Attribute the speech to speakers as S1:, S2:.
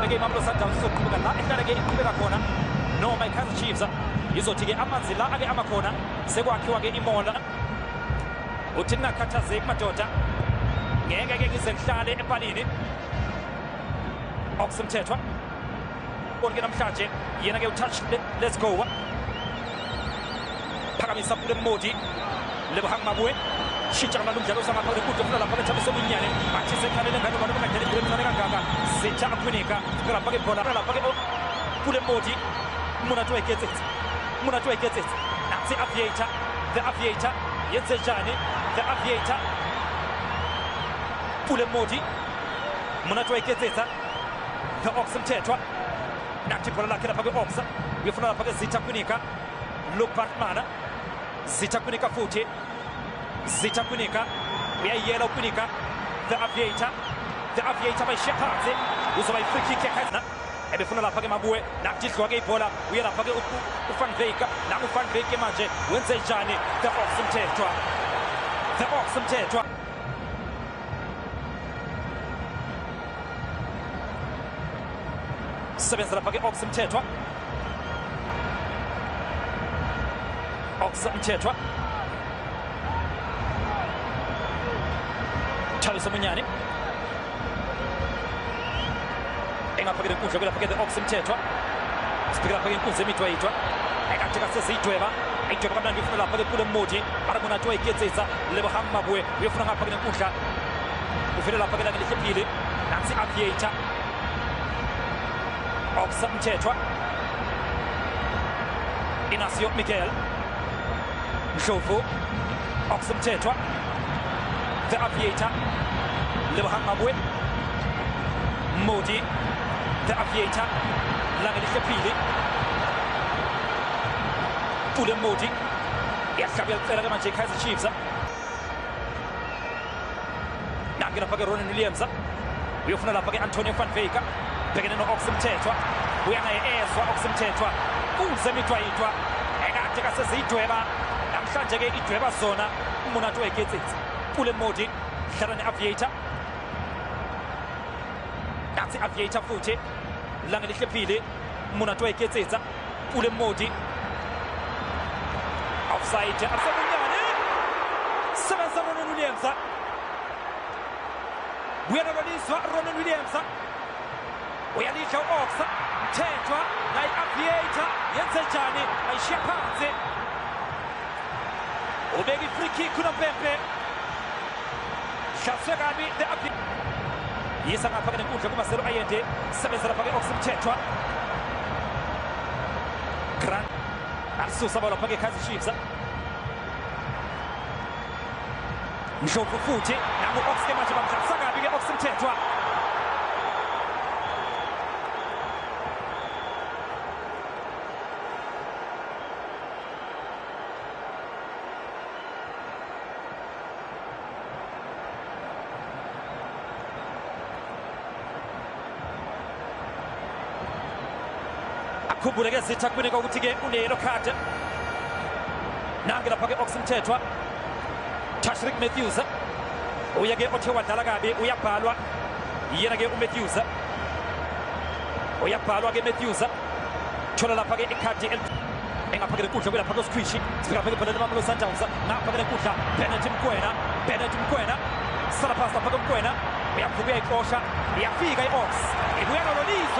S1: ke Mamelodi Sundowns izoqhubeka la ehlale ke iqhubeka khona noma iKaizer Chiefs izothi ke amanzi la ake amakhona sekwakhiwa ke imola uthi ngakhathazeki madoda ngeke ke ngize ngihlale epalini Oxmthethwa konke namhlanje yena ke utouch let's go phakamisa Pule Modi Lebohang Mabue shitsha kana umdlalo usama phakathi kudla lapha bethabiso minyane bathi sekhalele ngane abantu bangedele ngene kangaka sitha akunika lapha ke bona lapha ke Pule Modi Munatwa iketsetsa natsi Aviator the Aviator yenze njani the Aviator Pule Modi Munatwa iketsetsa the Oxmthethwa nathi bola lakhe lapha ke Oxa uyafuna lapha ke Zitha kunika Luke Batmana Zitha kunika futhi Zitha kunika uyayela ukunika the Aviator bayishiya phansi uzoba free kick yakhe ebefuna lapha ke Mabue nathi idliwa ke ibhola uye lapha ke uVan Wyk la uVan Wyk manje wenze njani the Oxmthethwa sebenza lapha ke Oxmthethwa Thabiso Munyane engaphakela inkundla kulapha ke the Oxmthethwa sibheka lapha ke inkundla emidwayidwa ekathi kasezidweba ayidweba kamnandi ufuna lapha ke Pule Modi Munatwa iketsetsa Lebohang Mabue uyafuna ngapha ke inkundla uvele lapha ke la ngeliphile nansi Aviator Oxmthethwa Inacio Miguel Ndlovu Oxmthethwa the Aviator Lebohang Mabue Modi the Aviator langeliphile Pule Modi yahlabela cela ke manje Kaizer Chiefs nange lapha ke Ronwen Williams uyofuna lapha ke Antonio Van Wyk bhekene no Oxmthethwa uyanaye ezwa Oxmthethwa uze midwayidwa ekade kasezidweba namhlanje ke idweba zona Munatwa iketsetsa Pule Modi hlala ne-Aviator nathi Aviator futhi langeliphile Munatwa iketsetsa Pule Modi offside asemunyane sebenza Ronwen Williams buyananiswa Ronwen Williams uyalisha Oxmthethwa naye Aviator yenze njani ayishiya phansi ubeka free kick kuNompempe hlaswe kabi the Aviator yisa ngapha ke nenkundla kuMaselo Ayende sebenza lapha ke Oxmthethwa Grant asusa bola lapha ke Kaizer Chiefs Ndlovu futhi nangu Ox ke manje bamhlalisa kabi ke Oxmthethwa akhumbule ke Zitha kunika ukuthi ke unelo card nange lapha ke Oxmthethwa Tashrik Matthews uya ke othe wadlala kabi uyabhalwa yena ke uMatthews uyabhalwa ke Matthews thola lapha ke ikhadi engapha ke inkundla kulapha ke Squishy sifika lapha ke bhola leMamelodi Sundowns ngapha ke inkundla Bennett Mkwena sala pasta lapha ke Mkwena uyaphuka uyayixosha iyafika iOx ibuya nololisa